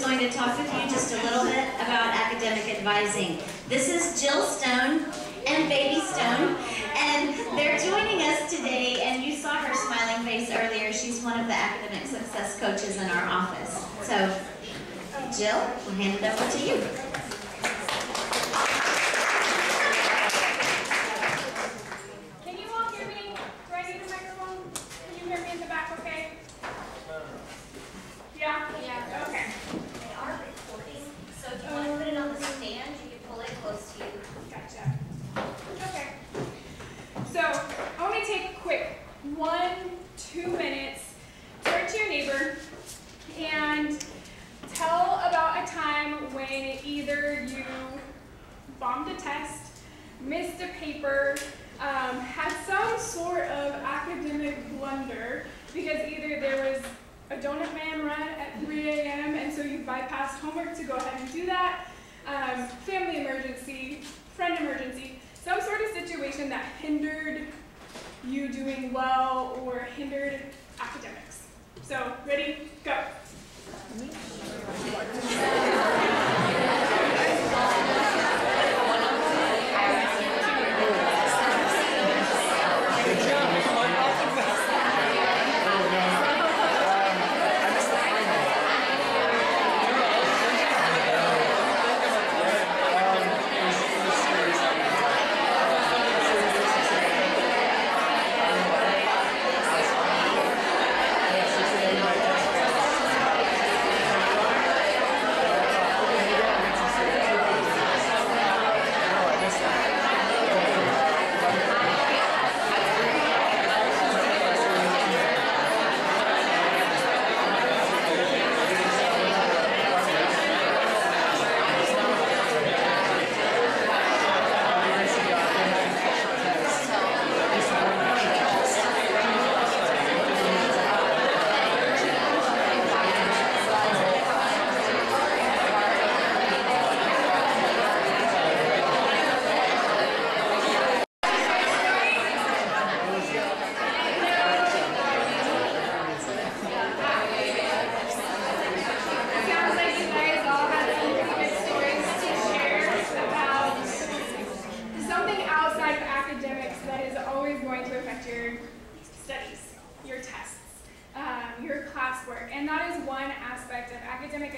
going to talk with you just a little bit about academic advising. This is Jill Stone and Baby Stone, and they're joining us today, and you saw her smiling face earlier. She's one of the academic success coaches in our office. So, Jill, we'll hand it over to you. Can you all hear me? Do I need a microphone? Can you hear me in the back okay? Yeah? Yeah. Okay. They are recording, so if you want to put it on the stand, you can pull it close to you. Gotcha. Okay. So, I want to take a quick 1-2 minutes, turn to your neighbor, and tell about a time when either you bombed a test, missed a paper, had some sort of academic blunder because either there was a donut man run at 3 a.m. and so you bypassed homework to go ahead and do that, family emergency, friend emergency, some sort of situation that hindered you doing well or hindered academics. So, ready? Go.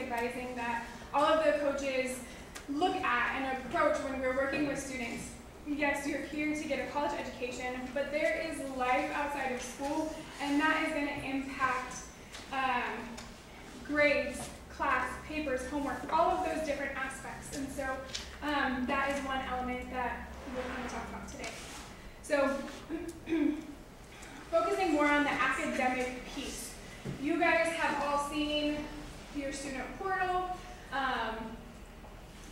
Advising that all of the coaches look at and approach when we're working with students. Yes, you're here to get a college education, but there is life outside of school, and that is going to impact grades, class, papers, homework, all of those different aspects. And so that is one element that we're going to talk about today. So focusing more on the academic piece. You guys have all seen your student portal and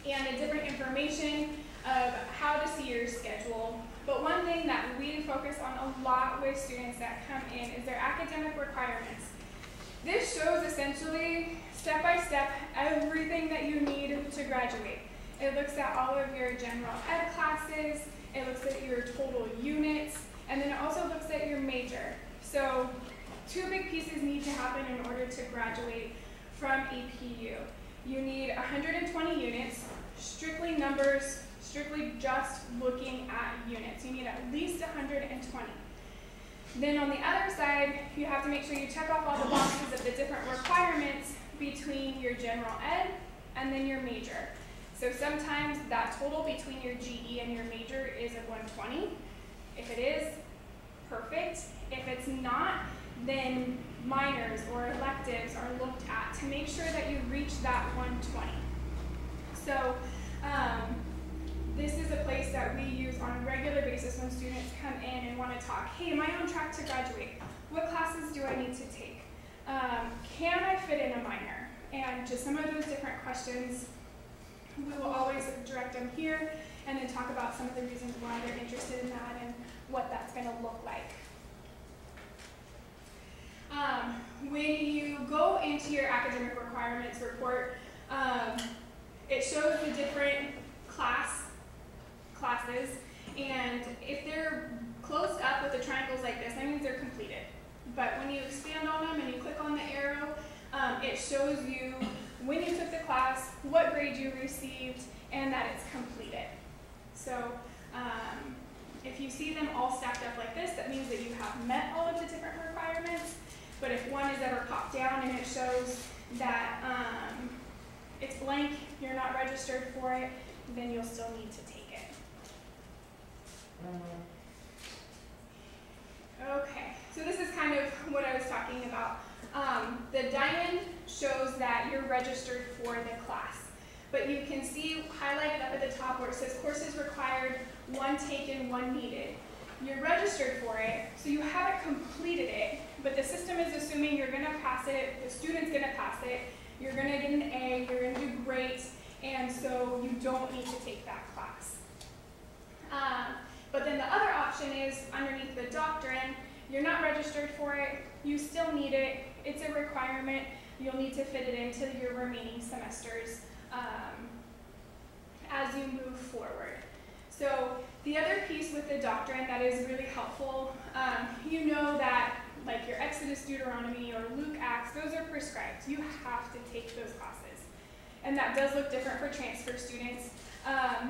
the different information of how to see your schedule. But one thing that we focus on a lot with students that come in is their academic requirements. This shows essentially step by step everything that you need to graduate. It looks at all of your general ed classes, it looks at your total units, and then it also looks at your major. So 2 big pieces need to happen in order to graduate from EPU. You need 120 units, strictly numbers, strictly just looking at units. You need at least 120. Then on the other side, you have to make sure you check off all the boxes of the different requirements between your general ed and then your major. So sometimes that total between your GE and your major is a 120. If it is, perfect. If it's not, then minors or electives are looked at to make sure that you reach that 120. So this is a place that we use on a regular basis when students come in and want to talk. Hey, am I on track to graduate? What classes do I need to take? Can I fit in a minor? And just some of those different questions, we will always direct them here and then talk about some of the reasons why they're interested in that and what that's going to look like. When you go into your academic requirements report, it shows the different classes, and if they're closed up with the triangles like this, that means they're completed. But when you expand on them and you click on the arrow, it shows you when you took the what grade you received, and that it's completed. So if you see them all stacked up like this, that means that you have met all of the different requirements. But if one is ever popped down and it shows that it's blank, you're not registered for it, then you'll still need to take it. Okay, so this is kind of what I was talking about. The diamond shows that you're registered for the class. But you can see highlighted up at the top where it says courses required, 1 taken, 1 needed. You're registered for it, so you haven't completed it, but the system is assuming you're gonna pass it, the student's gonna pass it, you're gonna get an A, you're gonna do great, and so you don't need to take that class. But then the other option is underneath the doctrine, you're not registered for it, you still need it, it's a requirement, you'll need to fit it into your remaining semesters as you move forward. So the other piece with the doctrine that is really helpful, you know that like your Exodus, Deuteronomy, or Luke, Acts, those are prescribed. You have to take those classes. And that does look different for transfer students.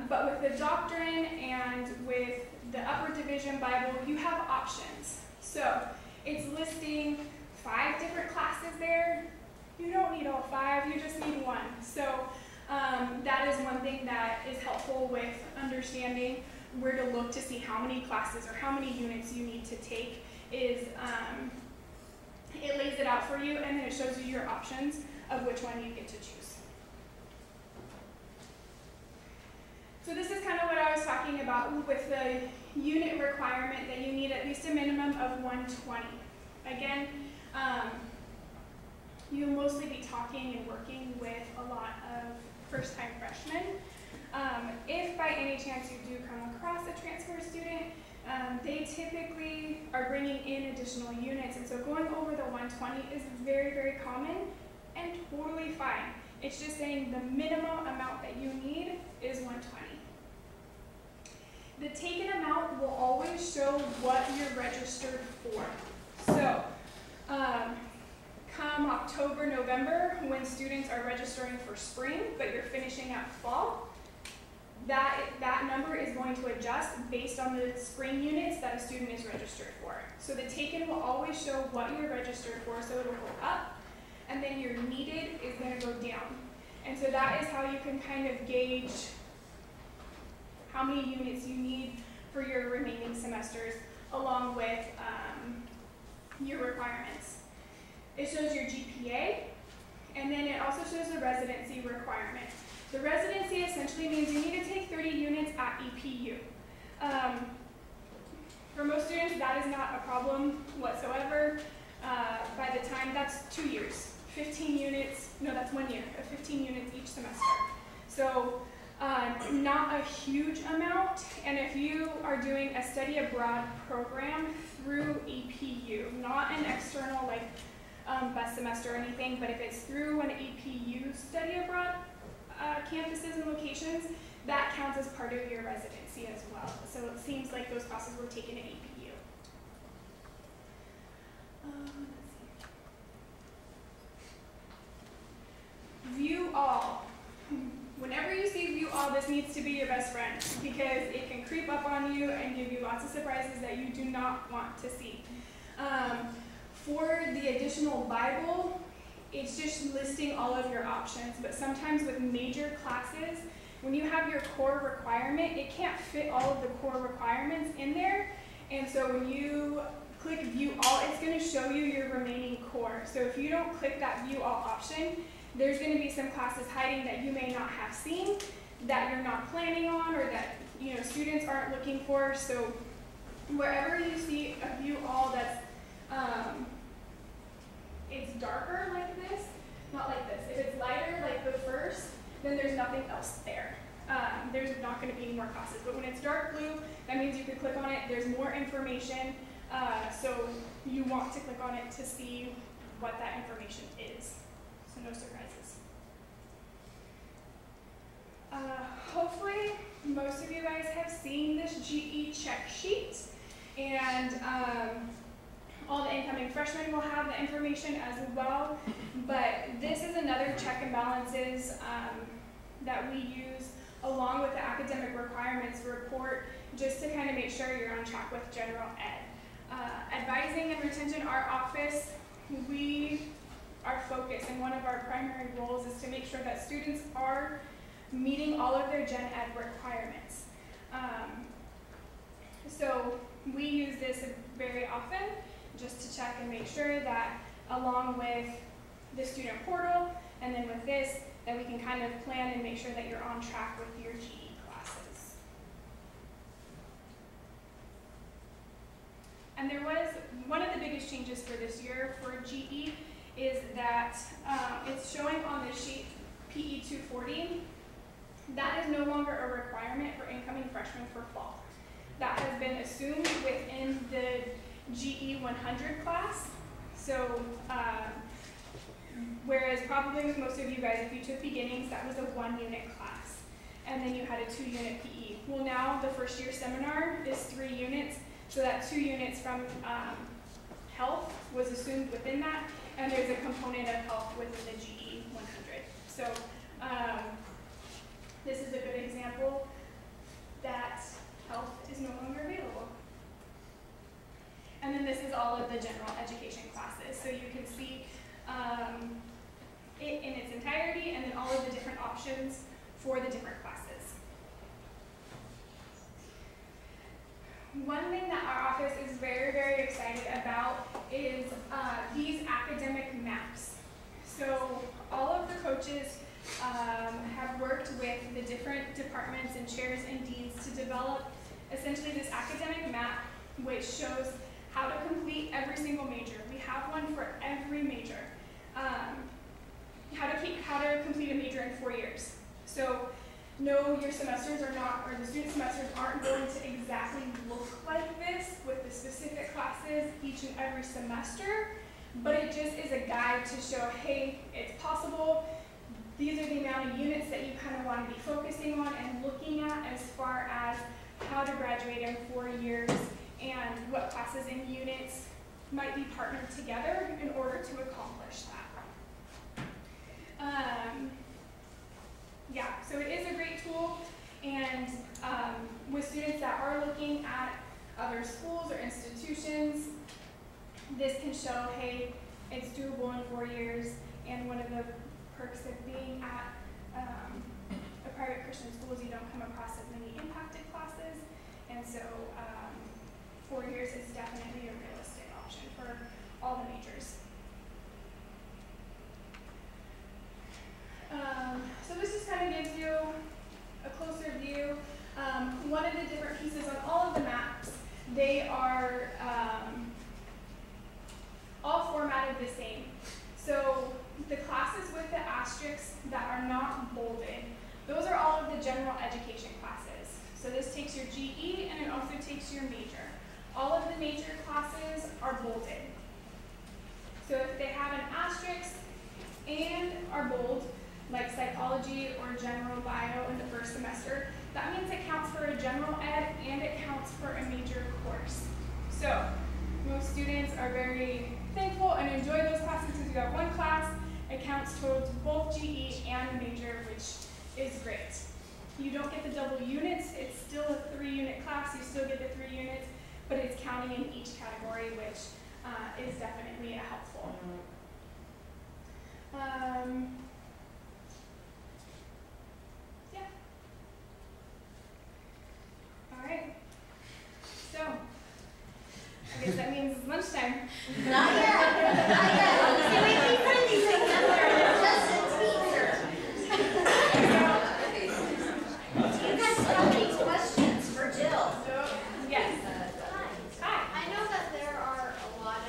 But with the doctrine and with the Upward Division Bible, you have options. So it's listing 5 different classes there. You don't need all 5, you just need 1. So that is one thing that is helpful with understanding where to look to see how many classes or how many units you need to take is it lays it out for you, and then it shows you your options of which one you get to choose. So this is kind of what I was talking about with the unit requirement that you need at least a minimum of 120. Again, you'll mostly be talking and working with a lot of first-time freshmen. If by any chance you do come across a transfer student, they typically are bringing in additional units, and so going over the 120 is very, very common and totally fine. It's just saying the minimum amount that you need is 120. The taken amount will always show what you're registered for. So, come October, November, when students are registering for spring, but you're finishing up fall, that number is going to adjust based on the spring units that a student is registered for. So the taken will always show what you're registered for, so it'll go up, and then your needed is going to go down. And so that is how you can kind of gauge how many units you need for your remaining semesters, along with your requirements. It shows your GPA, and then it also shows the residency requirement. The residency essentially means you need to take 30 units at EPU. For most students, that is not a problem whatsoever. By the time, that's 2 years. 15 units, no, that's 1 year, 15 units each semester. So not a huge amount, and if you are doing a study abroad program through EPU, not an external like bus semester or anything, but if it's through an EPU study abroad campuses and locations, that counts as part of your residency as well. So it seems like those classes were taken at EPU. Let's see. View all. Whenever you see view all, this needs to be your best friend because it can creep up on you and give you lots of surprises that you do not want to see. For the additional Bible, it's just listing all of your options, but sometimes with major classes, when you have your core requirement, it can't fit all of the core requirements in there, and so when you click view all, it's going to show you your remaining core. So if you don't click that view all option, there's going to be some classes hiding that you may not have seen, that you're not planning on, or that students aren't looking for. So wherever you see a view all that's it's darker like this, not like this. If it's lighter like the first, then there's nothing else there. There's not going to be any more classes. But when it's dark blue, that means you can click on it. There's more information, so you want to click on it to see what that information is. So no surprises. Hopefully, most of you guys have seen this GE check sheet, and all the incoming freshmen will have the information as well, but this is another check and balances that we use along with the academic requirements report just to kind of make sure you're on track with general ed. Advising and retention, our office, our focus and one of our primary goals is to make sure that students are meeting all of their gen ed requirements. So we use this very often just to check and make sure that along with the student portal and then with this, that we can kind of plan and make sure that you're on track with your GE classes. And there was one of the biggest changes for this year for GE is that it's showing on the sheet PE 240. That is no longer a requirement for incoming freshmen for fall. That has been assumed within the GE 100 class. So, whereas probably with most of you guys, if you took beginnings, that was a 1-unit class. And then you had a 2-unit PE. Well, now the first year seminar is 3 units. So that 2 units from health was assumed within that. And there's a component of health within the GE 100. So this is a good example that health is no longer available. And then this is all of the general education classes. So you can see it in its entirety and then all of the different options for the different classes. One thing that our office is very, very excited about is these academic maps. So all of the coaches have worked with the different departments and chairs and deans to develop essentially this academic map which shows how to complete every single major. We have one for every major. How to complete a major in 4 years. So no, your semesters are not, or the student semesters aren't going to exactly look like this with the specific classes each and every semester, but it just is a guide to show, hey, it's possible. These are the amount of units that you kind of want to be focusing on and looking at as far as how to graduate in 4 years and what classes and units might be partnered together in order to accomplish that. Yeah, so it is a great tool, and with students that are looking at other schools or institutions, this can show, hey, it's doable in 4 years, and one of the perks of being at a private Christian school is you don't come across as many impacted classes, and so 4 years is definitely a realistic option for all the majors. So this just kind of gives you a closer view. One of the different pieces on all of the maps, they are all formatted the same. So the classes with the asterisks that are not bolded, those are all of the general education classes. So this takes your GE and it also takes your major. All of the major classes are bolded. So if they have an asterisk and are bold, like psychology or general bio in the first semester, that means it counts for a general ed and it counts for a major course. So most students are very thankful and enjoy those classes because you got one class, it counts towards both GE and major, which is great. You don't get the double units, it's still a 3-unit class, you still get the 3 units, but it's counting in each category, which is definitely helpful. Yeah. All right. So, I guess that means it's lunchtime. Not yet. Not yet. See, we keep putting these things up there. Just a teaser. Do you guys have any questions for Jill? Yes. Hi. I know that there are a lot of,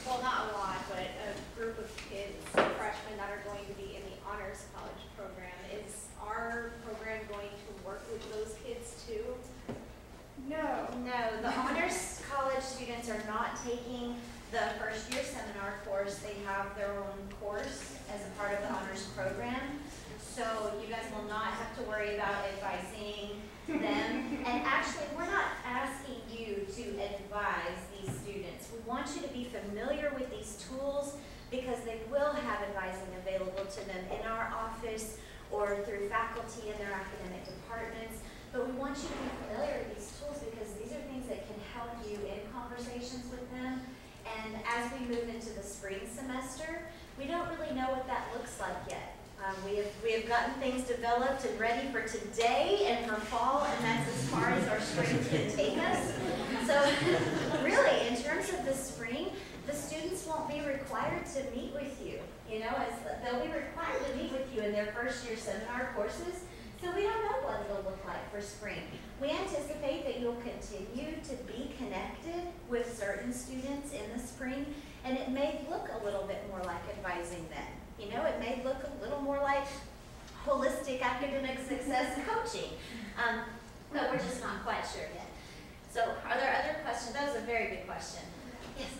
well, not a lot, but a group of kids, freshmen, that are going to be in the Honors College program. Is our program going to work with those kids too? No. No, the Honors College students are not taking the first year seminar course. They have their own course as a part of the Honors program. So you guys will not have to worry about advising them. And actually, we're not asking you to advise these students. We want you to be familiar with these tools because they will have advising available to them in our office or through faculty in their academic departments. But we want you to be familiar with these tools because these are things that can help you in conversations with them. And as we move into the spring semester, we don't really know what that looks like yet. We have gotten things developed and ready for today and for fall, and that's as far as our spring can take us. So really, in terms of the spring, the students won't be required to meet with you. You know, as they'll be required to meet with you in their first year seminar courses. So we don't know what it'll look like for spring. We anticipate that you'll continue to be connected with certain students in the spring, and it may look a little bit more like advising then. You know, it may look a little more like holistic academic success coaching, but we're just not quite sure yet. So are there other questions? That was a very good question. Yes?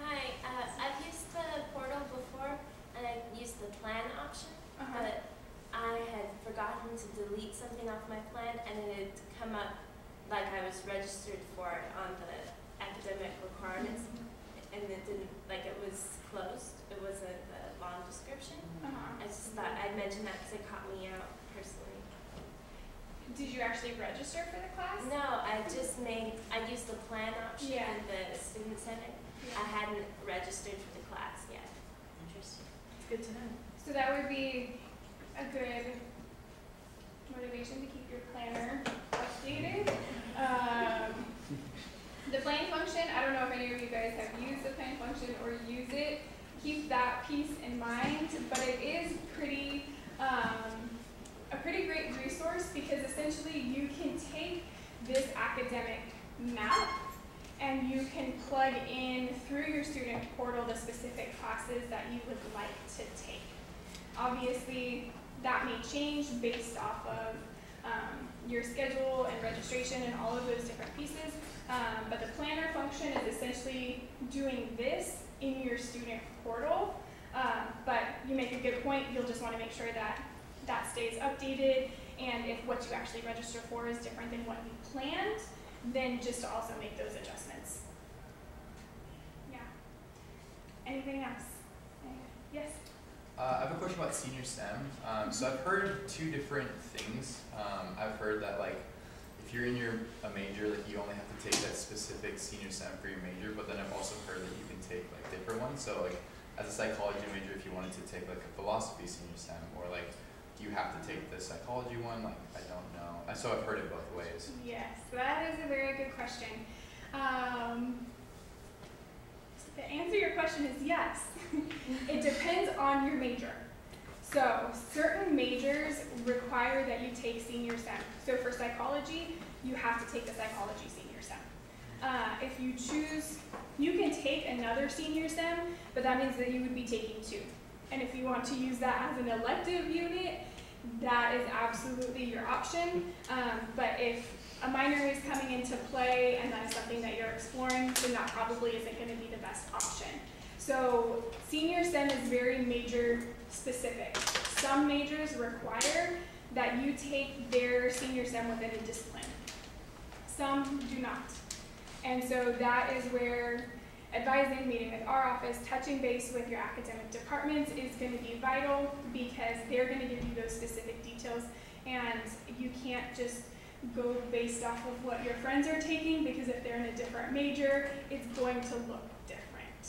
Hi, I've used the portal before, and I've used the plan option, but I had forgotten to delete something off my plan, and it had come up like I was registered for it on the academic requirements, and it didn't, like it was closed. It wasn't the long description. I just thought I'd mention that because it caught me out personally. Did you actually register for the class? No, I used the plan option in the student center. Yeah. I hadn't registered for the class yet. Interesting. It's good to know. So that would be a good motivation to keep your planner updated. The plan function, I don't know if any of you guys have used the plan function or use it. Keep that piece in mind, but it is a pretty great resource because essentially you can take this academic map and you can plug in through your student portal the specific classes that you would like to take. Obviously, that may change based off of your schedule and registration and all of those different pieces, but the planner function is essentially doing this in your student portal, but you make a good point. You'll just want to make sure that that stays updated, and if what you actually register for is different than what you planned, then just to also make those adjustments. Yeah. Anything else? Yes? I have a question about senior STEM. So I've heard two different things. I've heard that like if you're in a major, like you only have to take that specific senior STEM for your major, but then I've also heard that you can take like different ones. So like as a psychology major, if you wanted to take like a philosophy senior STEM, or like do you have to take the psychology one? Like I don't know. So I've heard it both ways. Yes, that is a very good question. The answer to your question is yes. It depends on your major. So certain majors require that you take senior STEM. So for psychology, you have to take the psychology senior STEM. If you choose, you can take another senior STEM, but that means that you would be taking two. And if you want to use that as an elective unit, that is absolutely your option. But if a minor is coming into play and that is something that you're exploring, then that probably isn't going to be the best option. So senior STEM is very major specific. Some majors require that you take their senior STEM within a discipline. Some do not. And so that is where advising, meeting with our office, touching base with your academic departments is going to be vital because they're going to give you those specific details, and you can't just go based off of what your friends are taking, because if they're in a different major, it's going to look different.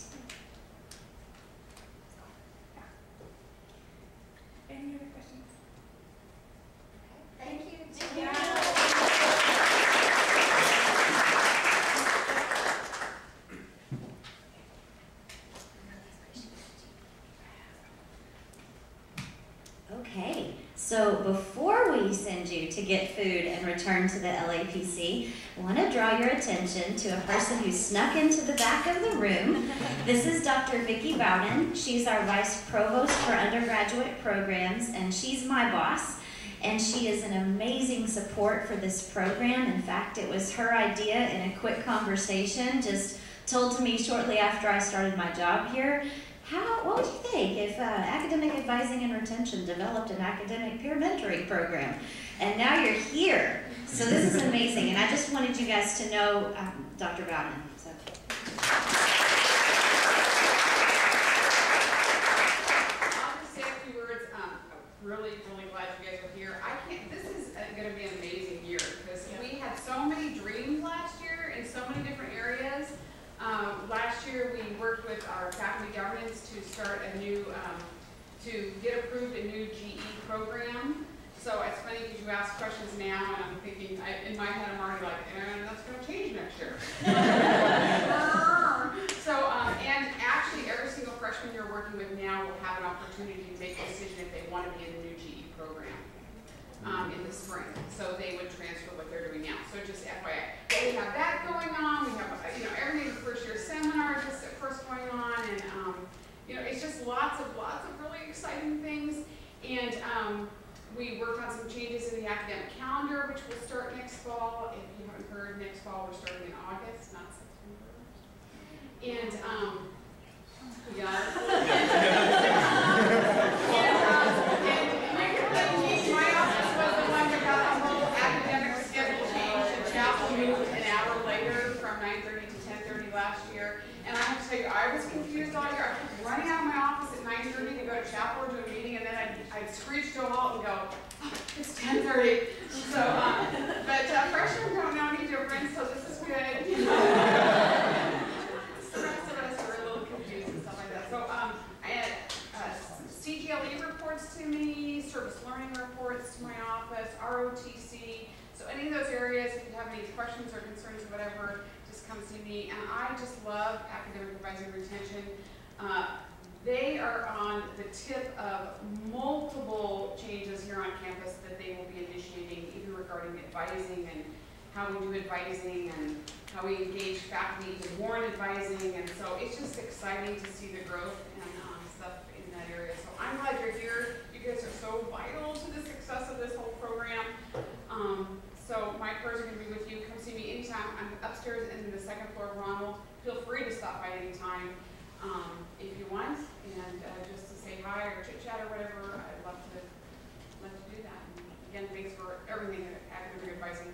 Yeah. Any other questions? Thank you. Okay, so before we send you to get food and return to the LAPC, I want to draw your attention to a person who snuck into the back of the room. This is Dr. Vicki Bowden. She's our Vice Provost for Undergraduate Programs, and she's my boss. And she is an amazing support for this program. In fact, it was her idea in a quick conversation, just told to me shortly after I started my job here. What would you think if Academic Advising and Retention developed an academic peer mentoring program? And now you're here. So this is amazing. And I just wanted you guys to know Dr. Bowden. So. I'll just say a few words. really glad you guys are here. This is going to be an amazing year because we had so many dreams last year in so many different areas. Last year we worked with our faculty governance to start a new, to get approved a new GE program. So it's funny because you ask questions now and I'm thinking, in my head I'm already like, that's going to change next year. So, and actually every single freshman you're working with now will have an opportunity to make a decision if they want to be in the new GE program in the spring. So they would transfer what they're doing now. So just FYI. But we have that going on. We have, everything first year seminars just at first going on. And, it's just lots of really exciting things. And we worked on some changes in the academic calendar, which will start next fall. If you haven't heard, next fall we're starting in August, not September. And my office was the one that got the whole academic schedule change. The chapel moved an hour later from 9:30 to 10:30 last year. And I have to tell you, I was confused all year. I kept running out of my office at 9:30 to go to chapel or to a meeting, and then I'd screech to a halt and go, it's 10:30. So, but freshmen don't now need difference, so this is good. The rest of us were a little confused and stuff like that. So I had CGLE reports to me, service learning reports to my office, ROTC. So any of those areas, if you have any questions or concerns or whatever, just come see me. And I just love academic advising and retention. They are on the tip of multiple changes here on campus that they will be initiating, even regarding advising and how we do advising and how we engage faculty to warrant advising. And so it's just exciting to see the growth and stuff in that area. So I'm glad you're here. You guys are so vital to the success of this whole program. So my prayers are going to be with you. Come see me anytime. I'm upstairs in the second floor of Ronald. Feel free to stop by anytime if you want, and just to say hi or chit chat or whatever. I'd love to do that. And again, thanks for everything that academic advising